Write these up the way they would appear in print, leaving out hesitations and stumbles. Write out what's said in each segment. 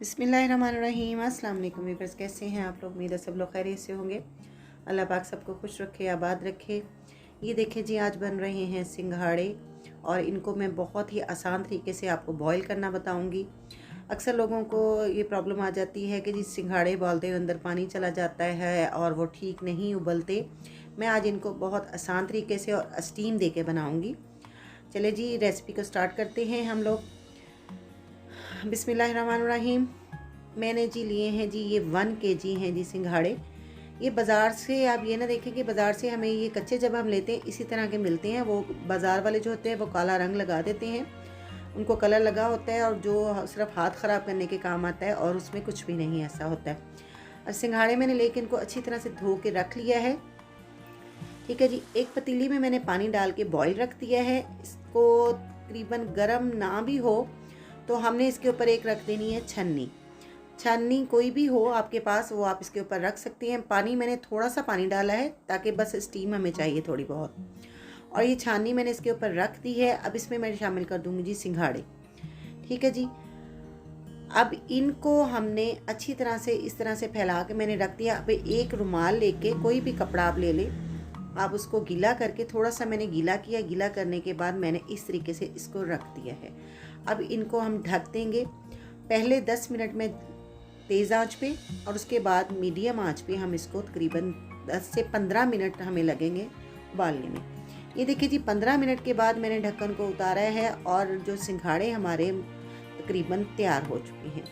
बिस्मिल्लाहिर्रहमानिर्रहीम। अस्सलाम वालेकुम व्यूअर्स, कैसे हैं आप लोग? उम्मीद है सब लोग खैरियत से होंगे। अल्लाह पाक सबको खुश रखे, आबाद रखे। ये देखिए जी, आज बन रहे हैं सिंघाड़े और इनको मैं बहुत ही आसान तरीके से आपको बॉईल करना बताऊंगी। अक्सर लोगों को ये प्रॉब्लम आ जाती है कि जी सिंघाड़े बोलते हुए अंदर पानी चला जाता है और वो ठीक नहीं उबलते। मैं आज इनको बहुत आसान तरीके से और स्टीम दे के बनाऊँगी। चले जी, रेसिपी को स्टार्ट करते हैं हम लोग। बिस्मिल्लाहिर्रहमानिर्रहीम। मैंने जी लिए हैं जी, ये 1 kg हैं जी सिंघाड़े। ये बाज़ार से आप ये ना देखें कि बाज़ार से हमें ये कच्चे जब हम लेते हैं इसी तरह के मिलते हैं। वो बाज़ार वाले जो होते हैं वो काला रंग लगा देते हैं, उनको कलर लगा होता है और जो सिर्फ हाथ ख़राब करने के काम आता है, और उसमें कुछ भी नहीं ऐसा होता है। और सिंघाड़े मैंने लेके इनको अच्छी तरह से धो के रख लिया है। ठीक है जी, एक पतीली में मैंने पानी डाल के बॉईल रख दिया है। इसको तकरीबन गर्म ना भी हो तो हमने इसके ऊपर एक रख देनी है छन्नी। छन्नी कोई भी हो आपके पास, वो आप इसके ऊपर रख सकती हैं। पानी मैंने थोड़ा सा पानी डाला है ताकि बस स्टीम हमें चाहिए थोड़ी बहुत, और ये छाननी मैंने इसके ऊपर रख दी है। अब इसमें मैं शामिल कर दूंगी जी सिंघाड़े। ठीक है जी, अब इनको हमने अच्छी तरह से इस तरह से फैला के मैंने रख दिया। अब एक रुमाल लेके, कोई भी कपड़ा आप ले लें, आप उसको गीला करके, थोड़ा सा मैंने गीला किया। गीला करने के बाद मैंने इस तरीके से इसको रख दिया है। अब इनको हम ढक देंगे पहले 10 मिनट में तेज़ आंच पे, और उसके बाद मीडियम आंच पे हम इसको तकरीबन 10 से 15 मिनट हमें लगेंगे उबालने में। ये देखिए जी, 15 मिनट के बाद मैंने ढक्कन को उतारा है और जो सिंघाड़े हमारे तकरीबन तैयार हो चुके हैं।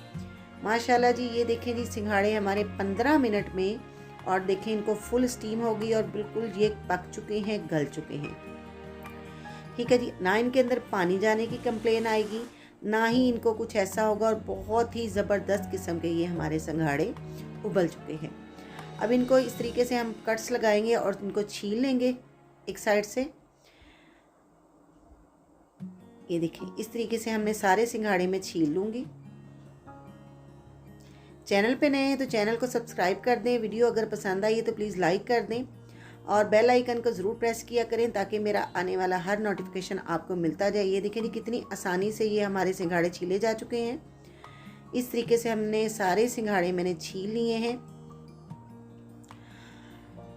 माशाल्लाह जी, ये देखें जी, सिंघाड़े हमारे 15 मिनट में, और देखें इनको फुल स्टीम हो गई और बिल्कुल ये पक चुके हैं, गल चुके हैं। ठीक है जी, ना इनके अंदर पानी जाने की कंप्लेन आएगी, ना ही इनको कुछ ऐसा होगा, और बहुत ही ज़बरदस्त किस्म के ये हमारे सिंघाड़े उबल चुके हैं। अब इनको इस तरीके से हम कट्स लगाएंगे और इनको छील लेंगे एक साइड से। ये देखिए, इस तरीके से हमने सारे सिंघाड़े में छील लूँगी। चैनल पे नए हैं तो चैनल को सब्सक्राइब कर दें। वीडियो अगर पसंद आई है तो प्लीज़ लाइक कर दें और बेल आइकन को ज़रूर प्रेस किया करें ताकि मेरा आने वाला हर नोटिफिकेशन आपको मिलता जाए। ये देखिए जी, कितनी आसानी से ये हमारे सिंघाड़े छीले जा चुके हैं। इस तरीके से हमने सारे सिंघाड़े मैंने छील लिए हैं।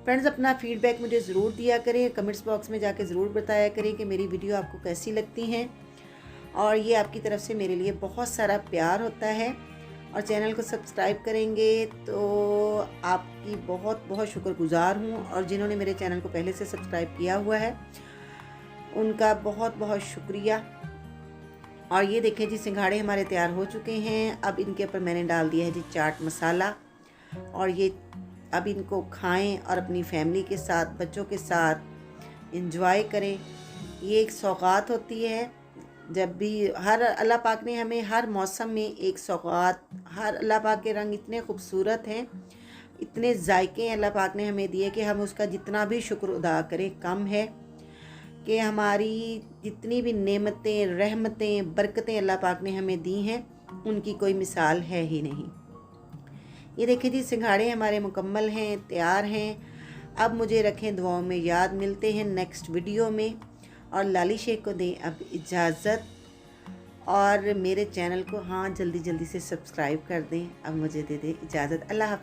फ्रेंड्स, अपना फीडबैक मुझे ज़रूर दिया करें, कमेंट्स बॉक्स में जाके ज़रूर बताया करें कि मेरी वीडियो आपको कैसी लगती हैं, और ये आपकी तरफ से मेरे लिए बहुत सारा प्यार होता है। और चैनल को सब्सक्राइब करेंगे तो आपकी बहुत बहुत शुक्रगुज़ार हूँ, और जिन्होंने मेरे चैनल को पहले से सब्सक्राइब किया हुआ है उनका बहुत बहुत शुक्रिया। और ये देखें जी, सिंघाड़े हमारे तैयार हो चुके हैं। अब इनके ऊपर मैंने डाल दिया है जी चाट मसाला, और ये अब इनको खाएं और अपनी फैमिली के साथ, बच्चों के साथ इंजॉय करें। ये एक सौगात होती है, जब भी हर अल्लाह पाक ने हमें हर मौसम में एक सौगात, हर अल्लाह पाक के रंग इतने खूबसूरत हैं, इतने जायके अल्लाह पाक ने हमें दिए कि हम उसका जितना भी शुक्र अदा करें कम है। कि हमारी जितनी भी नेमतें, रहमतें, बरकतें अल्लाह पाक ने हमें दी हैं, उनकी कोई मिसाल है ही नहीं। ये देखिए जी, सिंघाड़े हमारे मुकम्मल हैं, तैयार हैं। अब मुझे रखें दुआओं में याद। मिलते हैं नेक्स्ट वीडियो में, और लाली शेख को दें अब इजाज़त, और मेरे चैनल को हाँ जल्दी जल्दी से सब्सक्राइब कर दें। अब मुझे दे दें इजाज़त। अल्लाह हाफ़िज़।